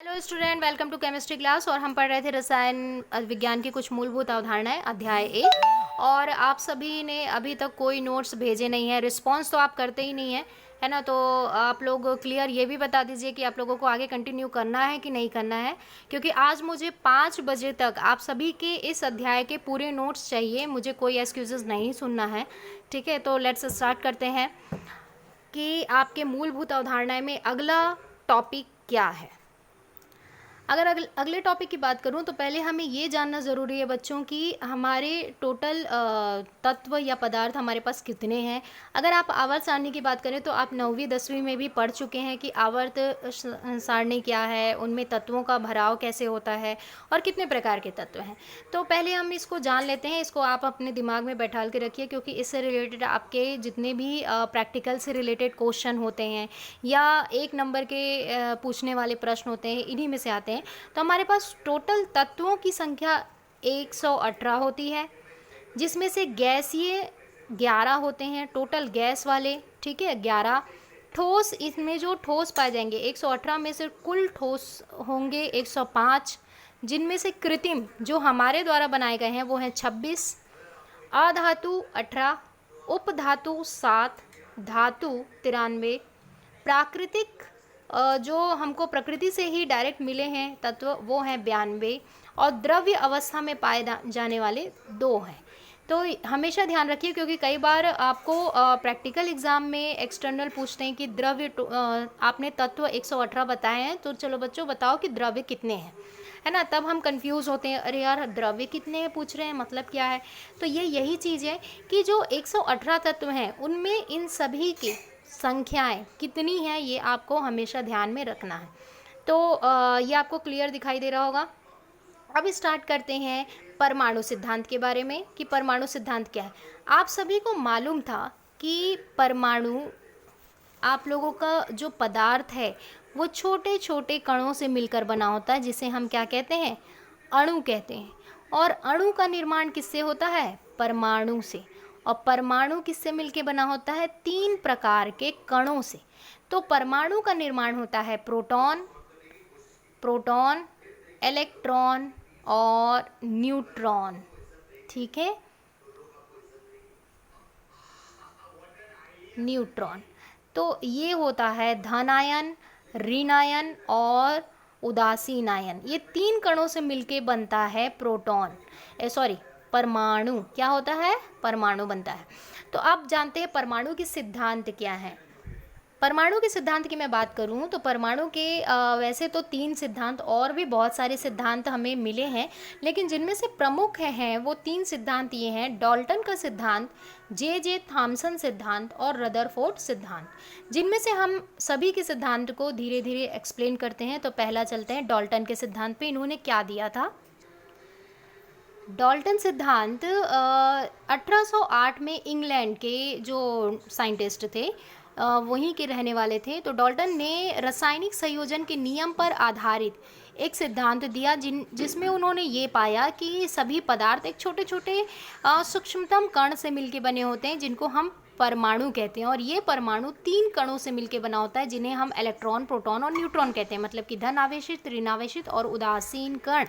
Hello student, welcome to chemistry class. और हम पढ़ रहे थे रसायन विज्ञान की कुछ मूलभूत अवधारणाएं, अध्याय 1। और आप सभी ने अभी तक कोई नोट्स भेजे नहीं है, रिस्पांस तो आप करते ही नहीं है, है ना। तो आप लोग क्लियर ये भी बता दीजिए कि आप लोगों को आगे कंटिन्यू करना है कि नहीं करना है, क्योंकि आज मुझे 5 बजे तक आप सभी के इस अध्याय के पूरे नोट्स चाहिए। मुझे कोई एक्सक्यूजेस नहीं सुनना है, ठीक है। तो लेट्स स्टार्ट करते हैं कि आपके मूलभूत अवधारणाएं में अगला टॉपिक क्या है। अगर अगले टॉपिक की बात करूं तो पहले हमें ये जानना ज़रूरी है बच्चों कि हमारे टोटल तत्व या पदार्थ हमारे पास कितने हैं। अगर आप आवर्त सारणी की बात करें तो आप 9वीं 10वीं में भी पढ़ चुके हैं कि आवर्त सारणी क्या है, उनमें तत्वों का भराव कैसे होता है और कितने प्रकार के तत्व हैं। तो पहले हम इसको जान लेते हैं। इसको आप अपने दिमाग में बैठा के रखिए, क्योंकि इससे रिलेटेड आपके जितने भी प्रैक्टिकल से रिलेटेड क्वेश्चन होते हैं या 1 नंबर के पूछने वाले प्रश्न होते हैं, इन्हीं में से आते हैं। तो हमारे पास टोटल तत्वों की संख्या 118 होती है, जिसमें से गैसीय 11 होते हैं, टोटल गैस वाले, ठीक है, 11। ठोस, इसमें जो ठोस पाए जाएंगे 118 में से कुल ठोस होंगे 105, जिनमें से कृत्रिम जो हमारे द्वारा बनाए गए हैं वो हैं 26, अधातु 18, उपधातु 7, धातु 93, प्राकृतिक जो हमको प्रकृति से ही डायरेक्ट मिले हैं तत्व वो हैं 92, और द्रव्य अवस्था में पाए जाने वाले 2 हैं। तो हमेशा ध्यान रखिए, क्योंकि कई बार आपको प्रैक्टिकल एग्जाम में एक्सटर्नल पूछते हैं कि द्रव्य आपने तत्व 118 बताए हैं, तो चलो बच्चों बताओ कि द्रव्य कितने हैं, है ना। तब हम कंफ्यूज होते हैं, अरे यार द्रव्य कितने हैं पूछ रहे हैं, मतलब क्या है। तो यही चीज़ है कि जो 118 तत्व हैं उनमें इन सभी की संख्याएं कितनी हैं, ये आपको हमेशा ध्यान में रखना है। तो ये आपको क्लियर दिखाई दे रहा होगा। अब स्टार्ट करते हैं परमाणु सिद्धांत के बारे में कि परमाणु सिद्धांत क्या है। आप सभी को मालूम था कि परमाणु, आप लोगों का जो पदार्थ है वो छोटे छोटे कणों से मिलकर बना होता है, जिसे हम क्या कहते हैं, अणु कहते हैं। और अणु का निर्माण किससे होता है, परमाणु से। और परमाणु किससे मिलके बना होता है, 3 प्रकार के कणों से। तो परमाणु का निर्माण होता है प्रोटॉन, इलेक्ट्रॉन और न्यूट्रॉन, ठीक है, न्यूट्रॉन। तो ये होता है धन आयन, ऋण आयन और उदासीन आयन। ये 3 कणों से मिलके बनता है परमाणु। क्या होता है, परमाणु बनता है। तो आप जानते हैं परमाणु के सिद्धांत क्या है। परमाणु के सिद्धांत की मैं बात करूं तो परमाणु के वैसे तो 3 सिद्धांत, और भी बहुत सारे सिद्धांत हमें मिले हैं, लेकिन जिनमें से प्रमुख हैं वो 3 सिद्धांत ये हैं: डाल्टन का सिद्धांत, जे थॉमसन सिद्धांत और रदरफोर्ड सिद्धांत। जिनमें से हम सभी के सिद्धांत को धीरे धीरे एक्सप्लेन करते हैं। तो पहला चलते हैं डाल्टन के सिद्धांत पे। इन्होंने क्या दिया था, डाल्टन सिद्धांत 1808 में इंग्लैंड के जो साइंटिस्ट थे वहीं के रहने वाले थे। तो डाल्टन ने रासायनिक संयोजन के नियम पर आधारित एक सिद्धांत दिया, जिसमें उन्होंने ये पाया कि सभी पदार्थ एक छोटे छोटे सूक्ष्मतम कण से मिलके बने होते हैं, जिनको हम परमाणु कहते हैं। और ये परमाणु 3 कणों से मिलके बना होता है, जिन्हें हम इलेक्ट्रॉन, प्रोटॉन और न्यूट्रॉन कहते हैं, मतलब कि धन आवेशित, ऋण आवेशित और उदासीन कण,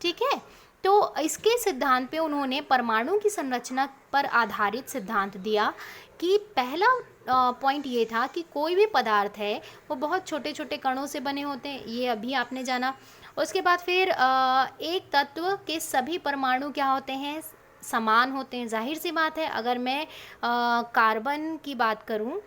ठीक है। तो इसके सिद्धांत पे उन्होंने परमाणु की संरचना पर आधारित सिद्धांत दिया कि पहला पॉइंट ये था कि कोई भी पदार्थ है वो बहुत छोटे छोटे कणों से बने होते हैं, ये अभी आपने जाना। उसके बाद फिर एक तत्व के सभी परमाणु क्या होते हैं, समान होते हैं। जाहिर सी बात है, अगर मैं कार्बन की बात करूं,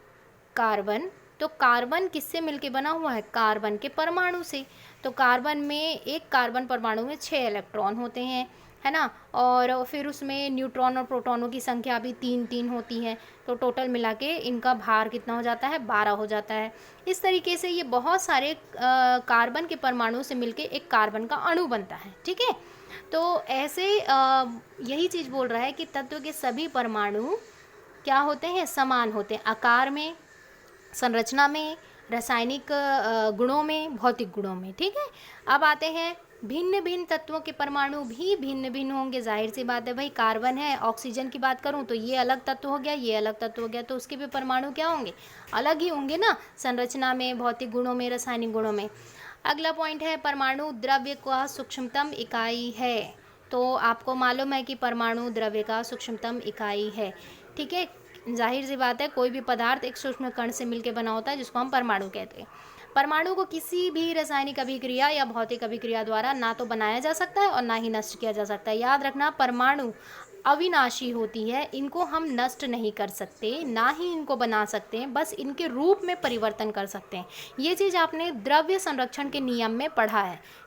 कार्बन, तो कार्बन किससे मिलके बना हुआ है, कार्बन के परमाणु से। तो कार्बन में, एक कार्बन परमाणु में 6 इलेक्ट्रॉन होते हैं, है ना। और फिर उसमें न्यूट्रॉन और प्रोटॉनों की संख्या भी 3 होती है। तो टोटल मिला के इनका भार कितना हो जाता है, 12 हो जाता है। इस तरीके से ये बहुत सारे कार्बन के परमाणु से मिलके एक कार्बन का अणु बनता है, ठीक है। तो ऐसे यही चीज़ बोल रहा है कि तत्व के सभी परमाणु क्या होते हैं, समान होते हैं, आकार में, संरचना में, रासायनिक गुणों में, भौतिक गुणों में, ठीक है। अब आते हैं भिन्न भिन्न तत्वों के परमाणु भी भिन्न भिन्न होंगे। जाहिर सी बात है भाई, कार्बन है, ऑक्सीजन की बात करूं तो ये अलग तत्व हो गया, ये अलग तत्व हो गया, तो उसके भी परमाणु क्या होंगे, अलग ही होंगे ना, संरचना में, भौतिक गुणों में, रासायनिक गुणों में। अगला पॉइंट है परमाणु द्रव्य का सूक्ष्मतम इकाई है। तो आपको मालूम है कि परमाणु द्रव्य का सूक्ष्मतम इकाई है, ठीक है। जाहिर सी बात है, कोई भी पदार्थ एक सूक्ष्म कण से मिलकर बना होता है जिसको हम परमाणु कहते हैं। परमाणु को किसी भी रासायनिक अभिक्रिया या भौतिक अभिक्रिया द्वारा ना तो बनाया जा सकता है और ना ही नष्ट किया जा सकता है। याद रखना, परमाणु अविनाशी होती है, इनको हम नष्ट नहीं कर सकते, ना ही इनको बना सकते हैं, बस इनके रूप में परिवर्तन कर सकते हैं। ये चीज़ आपने द्रव्य संरक्षण के नियम में पढ़ा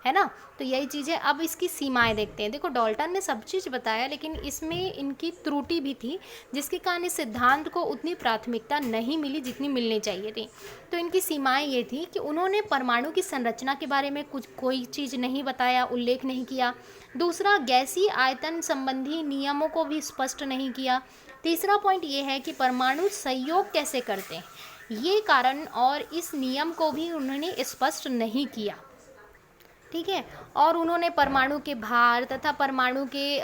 है ना। तो यही चीज़ें, अब इसकी सीमाएं देखते हैं। देखो, डाल्टन ने सब चीज़ बताया, लेकिन इसमें इनकी त्रुटि भी थी, जिसके कारण इस सिद्धांत को उतनी प्राथमिकता नहीं मिली जितनी मिलनी चाहिए थी। तो इनकी सीमाएं ये थी कि उन्होंने परमाणु की संरचना के बारे में कोई चीज़ नहीं बताया, उल्लेख नहीं किया। दूसरा, गैसीय आयतन संबंधी नियमों को भी स्पष्ट नहीं किया। तीसरा पॉइंट ये है कि परमाणु संयोग कैसे करते हैं, ये कारण और इस नियम को भी उन्होंने स्पष्ट नहीं किया, ठीक है। और उन्होंने परमाणु के भार तथा परमाणु के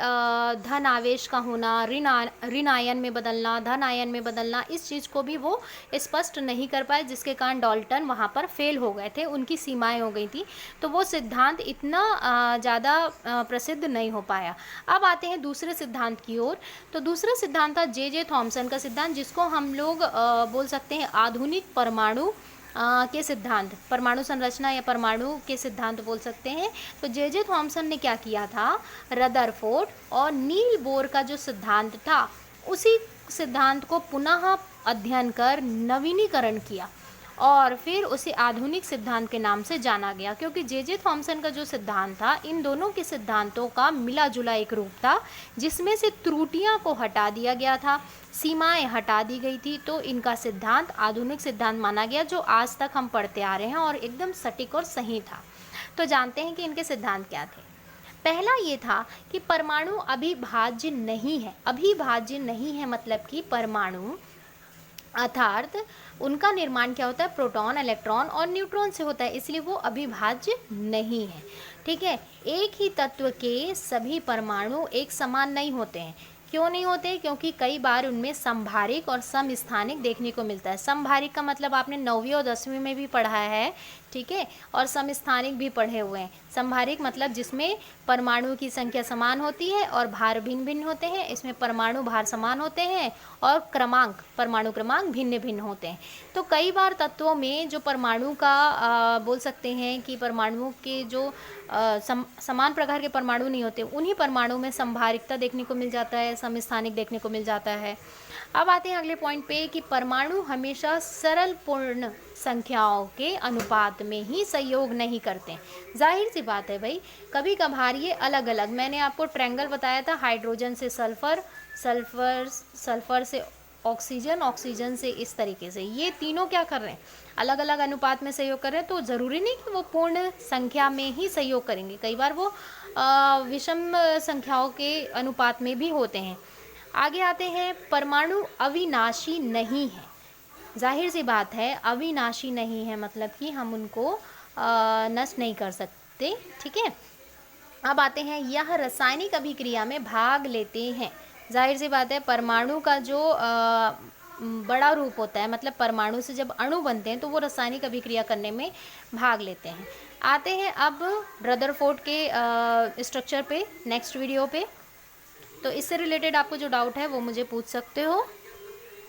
धन आवेश का होना, ऋण आयन में बदलना, धन आयन में बदलना, इस चीज़ को भी वो स्पष्ट नहीं कर पाए, जिसके कारण डाल्टन वहाँ पर फेल हो गए थे, उनकी सीमाएं हो गई थी। तो वो सिद्धांत इतना ज़्यादा प्रसिद्ध नहीं हो पाया। अब आते हैं दूसरे सिद्धांत की ओर। तो दूसरा सिद्धांत था जे थॉमसन का सिद्धांत, जिसको हम लोग बोल सकते हैं आधुनिक परमाणु के सिद्धांत, परमाणु संरचना या परमाणु के सिद्धांत बोल सकते हैं। तो जे थॉमसन ने क्या किया था, रदरफोर्ड और नील बोर का जो सिद्धांत था, उसी सिद्धांत को पुनः अध्ययन कर नवीनीकरण किया और फिर उसे आधुनिक सिद्धांत के नाम से जाना गया, क्योंकि जे थॉमसन का जो सिद्धांत था, इन दोनों के सिद्धांतों का मिला जुला एक रूप था, जिसमें से त्रुटियां को हटा दिया गया था, सीमाएं हटा दी गई थी। तो इनका सिद्धांत आधुनिक सिद्धांत माना गया, जो आज तक हम पढ़ते आ रहे हैं और एकदम सटीक और सही था। तो जानते हैं कि इनके सिद्धांत क्या थे। पहला ये था कि परमाणु अभिभाज्य नहीं है। अभिभाज्य नहीं है मतलब कि परमाणु अर्थात उनका निर्माण क्या होता है, प्रोटॉन, इलेक्ट्रॉन और न्यूट्रॉन से होता है, इसलिए वो अभिभाज्य नहीं है, ठीक है। एक ही तत्व के सभी परमाणु एक समान नहीं होते हैं। क्यों नहीं होते? क्योंकि कई बार उनमें समभारिक और समस्थानिक देखने को मिलता है। समभारिक का मतलब आपने 9वीं और 10वीं में भी पढ़ा है, ठीक है, और समस्थानिक भी पढ़े हुए हैं। समभारिक मतलब जिसमें परमाणु की संख्या समान होती है और भार भिन्न भिन्न होते हैं, इसमें परमाणु भार समान होते हैं और क्रमांक, परमाणु क्रमांक भिन्न भिन्न होते हैं। तो कई बार तत्वों में जो परमाणु का बोल सकते हैं कि परमाणुओं के जो समान प्रकार के परमाणु नहीं होते, उन्हीं परमाणु में समभारिकता देखने को मिल जाता है, समस्थानिक देखने को मिल जाता है। अब आते हैं अगले पॉइंट पे कि परमाणु हमेशा सरल पूर्ण संख्याओं के अनुपात में ही सहयोग नहीं करते। जाहिर सी बात है भाई, कभी कभार ये अलग अलग, मैंने आपको ट्रायंगल बताया था, हाइड्रोजन से सल्फर, सल्फर से ऑक्सीजन, ऑक्सीजन से इस तरीके से, ये तीनों क्या कर रहे हैं, अलग अलग अनुपात में सहयोग कर रहे हैं। तो ज़रूरी नहीं कि वो पूर्ण संख्या में ही सहयोग करेंगे, कई बार वो विषम संख्याओं के अनुपात में भी होते हैं। आगे आते हैं, परमाणु अविनाशी नहीं है। जाहिर सी बात है, अविनाशी नहीं है मतलब कि हम उनको नष्ट नहीं कर सकते, ठीक है। अब आते हैं, यह रासायनिक अभिक्रिया में भाग लेते हैं। जाहिर सी बात है, परमाणु का जो बड़ा रूप होता है, मतलब परमाणु से जब अणु बनते हैं तो वो रासायनिक अभिक्रिया करने में भाग लेते हैं। आते हैं अब रदरफोर्ड के स्ट्रक्चर पे नेक्स्ट वीडियो पे। तो इससे रिलेटेड आपको जो डाउट है वो मुझे पूछ सकते हो।